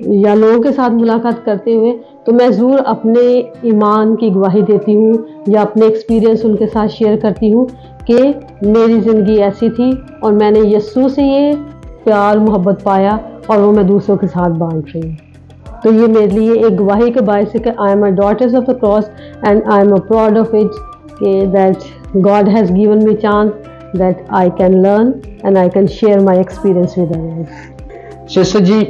یا لوگوں کے ساتھ ملاقات کرتے ہوئے تو میں ضرور اپنے ایمان کی گواہی دیتی ہوں یا اپنے ایکسپیرینس ان کے ساتھ شیئر کرتی ہوں کہ میری زندگی ایسی تھی اور میں نے یسوع سے یہ پیار محبت پایا اور وہ میں دوسروں کے ساتھ بانٹ رہی ہوں. تو یہ میرے لیے ایک گواہی کا باعث ہے کہ I am a daughters of the cross and I am a proud of it کہ that God has given me chance that I can learn and I can share my experience with others. Sister ji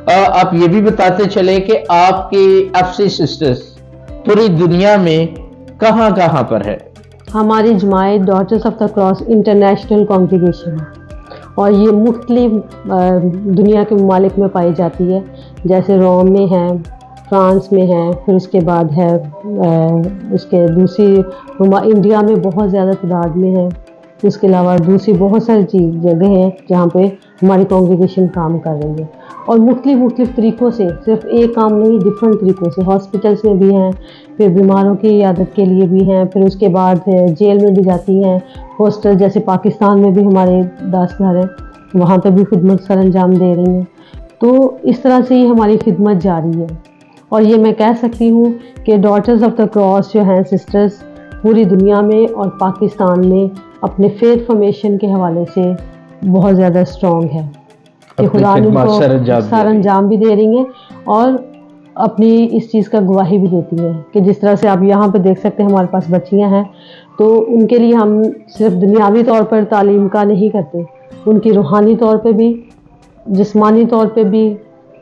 آپ یہ بھی بتاتے چلے کہ آپ کی ایفسی sisters پوری دنیا میں کہاں کہاں پر ہے؟ ہماری جماعت daughters of the cross international congregation ہے اور یہ مختلف دنیا کے ممالک میں پائی جاتی ہے، جیسے روم میں ہے، فرانس میں ہے، پھر اس کے بعد ہے اس کے دوسری انڈیا میں بہت زیادہ تعداد میں ہے، اس کے علاوہ دوسری بہت ساری جگہ ہیں جہاں پہ ہماری کانگریگیشن کام کر رہی ہے اور مختلف طریقوں سے، صرف ایک کام نہیں، ڈفرینٹ طریقوں سے. ہاسپٹلس میں بھی ہیں، پھر بیماروں کی عیادت کے لیے بھی ہیں، پھر اس کے بعد جیل میں بھی جاتی ہیں، ہاسٹل جیسے پاکستان میں بھی ہمارے 10 گھر ہیں، وہاں پہ بھی خدمت سر انجام دے رہی ہیں. تو اس طرح سے ہی ہماری خدمت جاری ہے اور یہ میں کہہ سکتی ہوں کہ ڈاٹرز آف دا کراس جو ہیں سسٹرز پوری دنیا میں اور پاکستان میں اپنے فیتھ فارمیشن کے حوالے سے بہت زیادہ اسٹرانگ ہے کہ خدا ان کو سر انجام بھی دے رہی ہیں اور اپنی اس چیز کا گواہی بھی دیتی ہیں کہ جس طرح سے آپ یہاں پہ دیکھ سکتے ہیں ہمارے پاس بچیاں ہیں تو ان کے لیے ہم صرف دنیاوی طور پر تعلیم کا نہیں کرتے، ان کی روحانی طور پہ بھی، جسمانی طور پہ بھی،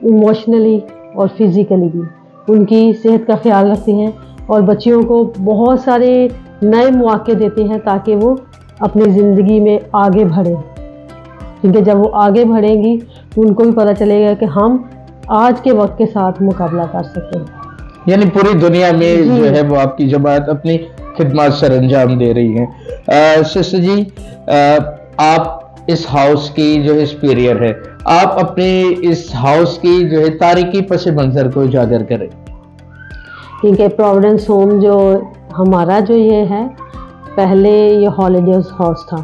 ایموشنلی اور فزیکلی بھی ان کی صحت کا خیال رکھتے ہیں اور بچیوں کو بہت سارے نئے مواقع دیتے ہیں تاکہ وہ اپنی زندگی میں آگے بڑھیں، کیونکہ جب وہ آگے بڑھیں گی تو ان کو بھی پتہ چلے گا کہ ہم آج کے وقت کے ساتھ مقابلہ کر سکتے ہیں. یعنی پوری دنیا میں جو ہے وہ آپ کی جماعت اپنی خدمات سر انجام دے رہی ہیں. سسٹر جی آپ اس ہاؤس کی جو ہے سپیریئر ہے، آپ اپنے اس ہاؤس کی جو ہے تاریخی پس منظر کو اجاگر کریں. کیونکہ پروویڈنس ہوم جو ہمارا جو یہ ہے پہلے یہ ہالیڈیز ہاؤس تھا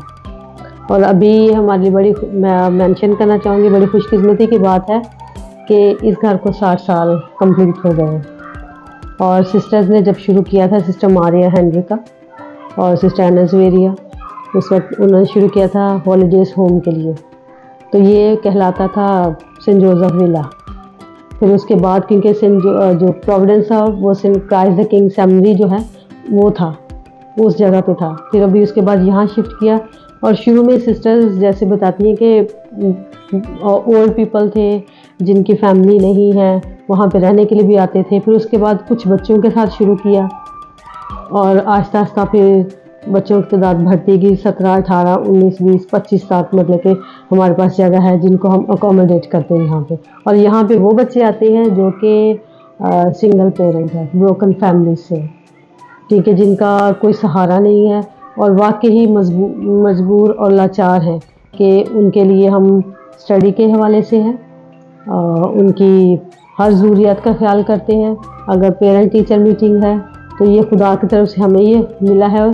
اور ابھی ہماری بڑی میں مینشن کرنا چاہوں گی بڑی خوش قسمتی کی بات ہے کہ اس گھر کو 60 سال کمپلیٹ ہو گئے اور سسٹرز نے جب شروع کیا تھا سسٹر ماریا ہینری کا اور سسٹر اینا زویریا اس وقت انہوں نے شروع کیا تھا ہالیڈیز ہوم کے لیے، تو یہ کہلاتا تھا سینٹ جوزف ویلا. پھر اس کے بعد کیونکہ جو پروویڈنس تھا وہ Saint Christ the king seminary جو ہے وہ تھا، اس جگہ پہ تھا. پھر ابھی اس کے بعد یہاں شفٹ کیا اور شروع میں سسٹرز جیسے بتاتی ہیں کہ اولڈ پیپل تھے جن کی فیملی نہیں ہے وہاں پہ رہنے کے لیے بھی آتے تھے. پھر اس کے بعد کچھ بچوں کے ساتھ شروع کیا اور آہستہ آہستہ پھر بچوں کی تعداد بڑھتی گئی، 17 18 19 20 25 تک مطلب کہ ہمارے پاس جگہ ہے جن کو ہم اکوموڈیٹ کرتے ہیں یہاں پہ. اور یہاں پہ وہ بچے آتے ہیں جو کہ سنگل پیرنٹ ہے، بروکن فیملیز سے، کیونکہ جن کا کوئی سہارا نہیں ہے اور واقعی مجبور اور لاچار ہیں کہ ان کے لیے ہم اسٹڈی کے حوالے سے ہیں، ان کی ہر ضروریات کا خیال کرتے ہیں. اگر پیرنٹ ٹیچر میٹنگ ہے تو یہ خدا کی طرف سے ہمیں یہ ملا ہے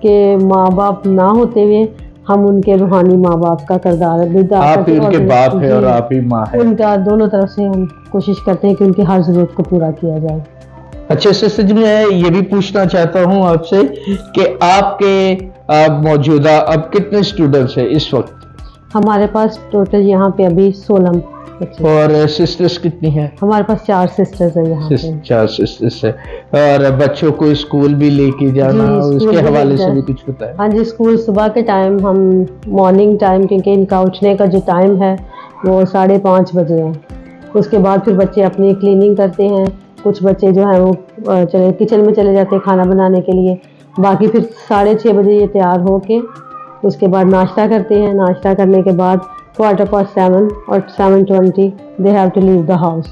کہ ماں باپ نہ ہوتے ہوئے ہم ان کے روحانی ماں باپ کا کردار آپ ہی ان کے باپ ہے اور آپ ہی ماں ہے، ان کا دونوں طرف سے ہم کوشش کرتے ہیں کہ ان کی ہر ضرورت کو پورا کیا جائے. اچھا سسٹر جی میں یہ بھی پوچھنا چاہتا ہوں آپ سے کہ آپ کے موجودہ اب کتنے اسٹوڈنٹس ہیں اس وقت؟ ہمارے پاس ٹوٹل یہاں پہ ابھی 16 اور سسٹرز کتنی ہیں؟ ہمارے پاس 4 سسٹرز ہیں یہاں پہ. 4 سسٹرز ہیں. اور بچوں کو اسکول بھی لے کے جانا اس کے حوالے سے بھی کچھ ہوتا ہے؟ ہاں جی، اسکول صبح کے ٹائم ہم مارننگ ٹائم کیونکہ ان کا اٹھنے کا جو ٹائم ہے وہ 5:30 بجے ہے. اس کے بعد پھر بچے اپنی کلیننگ کرتے ہیں، کچھ بچے جو ہیں وہ کچن میں چلے جاتے ہیں کھانا بنانے کے لیے، باقی پھر 6:30 بجے یہ تیار ہو کے اس کے بعد ناشتہ کرتے ہیں. ناشتہ کرنے کے بعد 7:15 اور 7:20 they have to leave the house,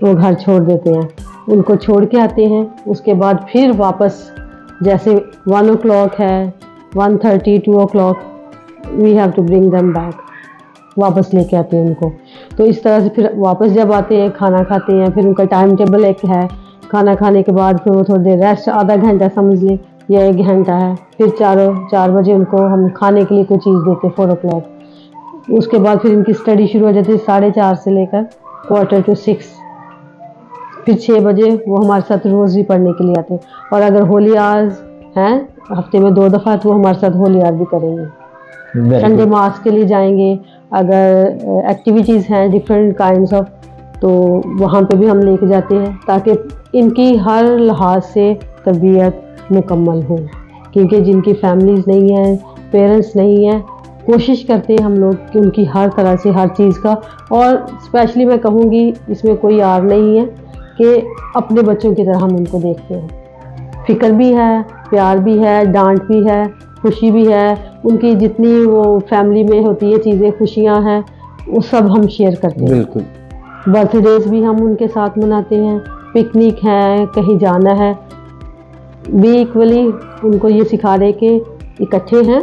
وہ گھر چھوڑ دیتے ہیں، ان کو چھوڑ کے آتے ہیں. اس کے بعد پھر واپس جیسے 1 o'clock ہے 1:30 2 o'clock we have to bring them back, واپس لے کے آتے ہیں ان کو. تو اس طرح سے پھر واپس جب آتے ہیں کھانا کھاتے ہیں، پھر ان کا ٹائم ٹیبل ایک ہے، کھانا کھانے کے بعد پھر وہ تھوڑی دیر ریسٹ، آدھا گھنٹہ سمجھ لیں یا 1 گھنٹہ ہے، پھر 4 بجے ان کو ہم کھانے کے لیے کوئی چیز دیتے 4 o'clock. اس کے بعد پھر ان کی اسٹڈی شروع ہو جاتی ہے 4:30 سے لے کر 5:45, پھر 6 بجے وہ ہمارے ساتھ روزی پڑھنے کے لیے آتے ہیں. اور اگر ہولی آورز ہیں ہفتے میں 2 دفعہ تو وہ ہمارے ساتھ ہولی آور بھی کریں گے. سنڈے ماس کے لیے جائیں گے. اگر ایکٹیویٹیز ہیں ڈفرینٹ کائنڈس آف تو وہاں پہ بھی ہم لے کے جاتے ہیں تاکہ ان کی ہر لحاظ سے تربیت مکمل ہو. کیونکہ جن کی فیملیز نہیں ہیں، پیرنٹس نہیں ہیں، کوشش کرتے ہیں ہم لوگ کہ ان کی ہر طرح سے ہر چیز کا، اور اسپیشلی میں کہوں گی اس میں کوئی آر نہیں ہے کہ اپنے بچوں کی طرح ہم ان کو دیکھتے ہیں. فکر بھی ہے، پیار بھی ہے، ڈانٹ بھی ہے، خوشی بھی ہے. ان کی جتنی وہ فیملی میں ہوتی ہے چیزیں، خوشیاں ہیں، وہ سب ہم شیئر کرتے ہیں. بالکل. برتھ ڈیز بھی ہم ان کے ساتھ مناتے ہیں. پکنک ہے، کہیں جانا ہے بھی ایکولی ان کو یہ سکھا رہے کہ اکٹھے ہیں،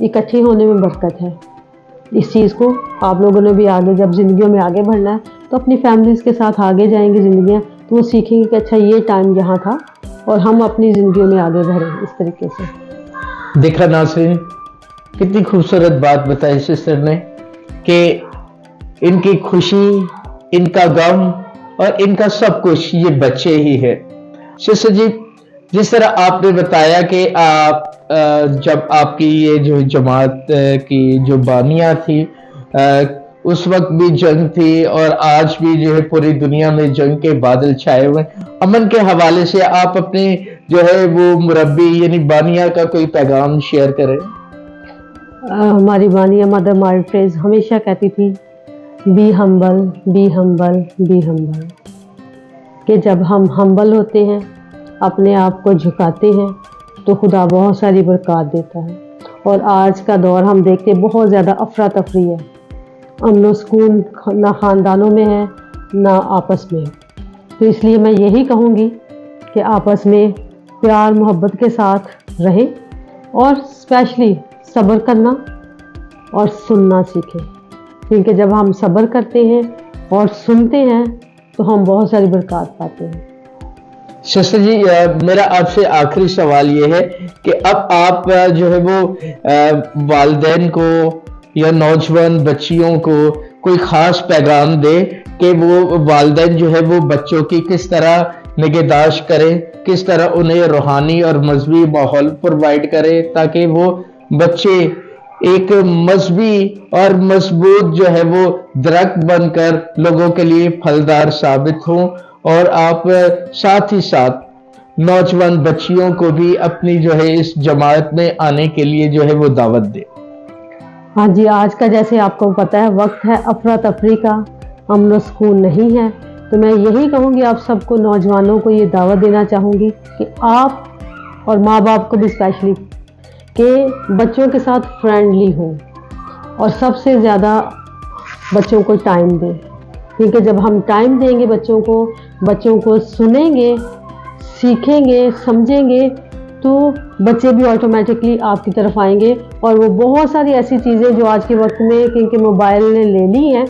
اکٹھے ہونے میں برکت ہے. اس چیز کو آپ لوگوں نے بھی آگے جب زندگیوں میں آگے بڑھنا ہے تو اپنی فیملیز کے ساتھ آگے جائیں گے زندگیاں تو وہ سیکھیں گے کہ اچھا یہ ٹائم یہاں تھا اور ہم اپنی زندگیوں میں آگے بڑھیں اس طریقے سے. دیکھا ناظرین، کتنی خوبصورت بات بتائی سسٹر نے کہ ان کی خوشی، ان کا غم اور ان کا سب کچھ یہ بچے ہی ہے. سسٹر جی، جس طرح آپ نے بتایا کہ آپ جب آپ کی یہ جو جماعت کی جو بانیہ تھی اس وقت بھی جنگ تھی اور آج بھی جو ہے پوری دنیا میں جنگ کے بادل چھائے ہوئے. امن کے حوالے سے آپ اپنے جو ہے وہ مربی یعنی بانیہ کا کوئی پیغام شیئر کریں. ہماری بانیہ مدر ماری ٹریز ہمیشہ کہتی تھی be humble, be humble, be humble, کہ جب ہم ہمبل ہوتے ہیں، اپنے آپ کو جھکاتے ہیں تو خدا بہت ساری برکات دیتا ہے. اور آج کا دور ہم دیکھتے بہت زیادہ افراتفری ہے، امن و سکون نہ خاندانوں میں ہے نہ آپس میں ہے. تو اس لیے میں یہی کہوں گی کہ آپس میں پیار محبت کے ساتھ رہیں اور اسپیشلی صبر کرنا اور سننا سیکھیں. کیونکہ جب ہم صبر کرتے ہیں اور سنتے ہیں تو ہم بہت ساری برکات پاتے ہیں. سسٹر جی، میرا آپ سے آخری سوال یہ ہے کہ اب آپ جو ہے وہ والدین کو یا نوجوان بچیوں کو کوئی خاص پیغام دے کہ وہ والدین جو ہے وہ بچوں کی کس طرح نگہداشت کریں، کس طرح انہیں روحانی اور مذہبی ماحول پرووائڈ کرے تاکہ وہ بچے ایک مذہبی اور مضبوط جو ہے وہ درخت بن کر لوگوں کے لیے پھلدار ثابت ہوں. اور آپ ساتھ ہی ساتھ نوجوان بچیوں کو بھی اپنی جو ہے اس جماعت میں آنے کے لیے جو ہے وہ دعوت دے. ہاں جی، آج کا جیسے آپ کو پتہ ہے وقت ہے افراتفری کا، امن و سکون نہیں ہے. تو میں یہی کہوں گی آپ سب کو، نوجوانوں کو یہ دعوت دینا چاہوں گی کہ آپ اور ماں باپ کو بھی اسپیشلی کہ بچوں کے ساتھ فرینڈلی ہوں اور سب سے زیادہ بچوں کو ٹائم دیں. کیونکہ جب ہم ٹائم دیں گے بچوں کو سنیں گے، سیکھیں گے، سمجھیں گے تو بچے بھی آٹومیٹکلی آپ کی طرف آئیں گے. اور وہ بہت ساری ایسی چیزیں جو آج کے وقت میں کیونکہ موبائل نے لے لی ہیں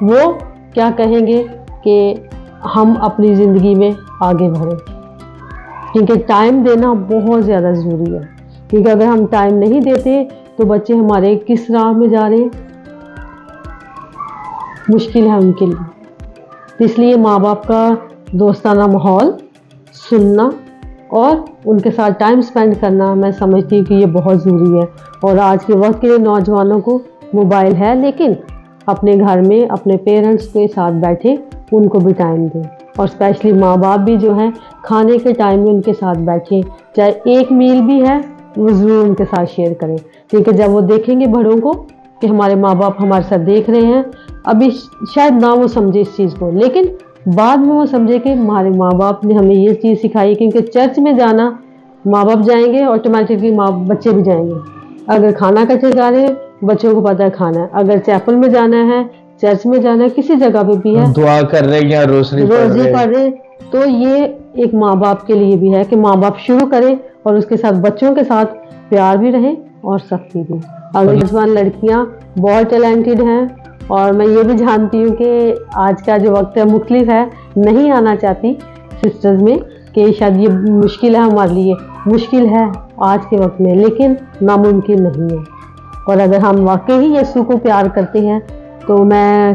وہ کیا کہیں گے کہ ہم اپنی زندگی میں آگے بڑھیں. کیونکہ ٹائم دینا بہت زیادہ ضروری ہے. کیونکہ اگر ہم ٹائم نہیں دیتے تو بچے ہمارے کس راہ میں جا رہے ہیں، مشکل ہے ان کے لیے. اس لیے ماں باپ کا دوستانہ ماحول، سننا اور ان کے ساتھ ٹائم سپینڈ کرنا میں سمجھتی ہوں کہ یہ بہت ضروری ہے. اور آج کے وقت کے نوجوانوں کو موبائل ہے لیکن اپنے گھر میں اپنے پیرنٹس کے ساتھ بیٹھے ان کو بھی ٹائم دیں. اور اسپیشلی ماں باپ بھی جو ہیں کھانے کے ٹائم میں ان کے ساتھ بیٹھیں، چاہے ایک میل بھی ہے وہ ضرور ان کے ساتھ شیئر کریں. کیونکہ جب وہ دیکھیں گے بڑوں کو کہ ہمارے ماں باپ ہمارے ساتھ دیکھ رہے ہیں، ابھی شاید نہ وہ سمجھے اس چیز کو لیکن بعد میں وہ سمجھے کہ ہمارے ماں باپ نے ہمیں یہ چیز سکھائی. کیونکہ چرچ میں جانا ماں باپ جائیں گے آٹومیٹکلی بچے بھی جائیں گے. اگر کھانا کٹے جا رہے ہیں بچوں کو پتہ ہے کھانا ہے، اگر چیپل میں جانا ہے، چرچ میں جانا ہے، کسی جگہ پہ بھی ہے دعا کر رہے یا روزی پڑھ رہے تو یہ ایک ماں باپ کے لیے بھی ہے کہ ماں باپ شروع کریں اور اس کے ساتھ بچوں کے ساتھ پیار بھی رہے اور سختی بھی. اگر نوجوان لڑکیاں بہت ٹیلنٹڈ ہیں اور میں یہ بھی جانتی ہوں کہ آج کا جو وقت ہے مختلف ہے، نہیں آنا چاہتی سسٹرز میں کہ شاید یہ مشکل ہے ہمارے لیے، مشکل ہے آج کے وقت میں لیکن ناممکن نہیں ہے. اور اگر ہم واقعی یسوع کو پیار کرتے ہیں تو میں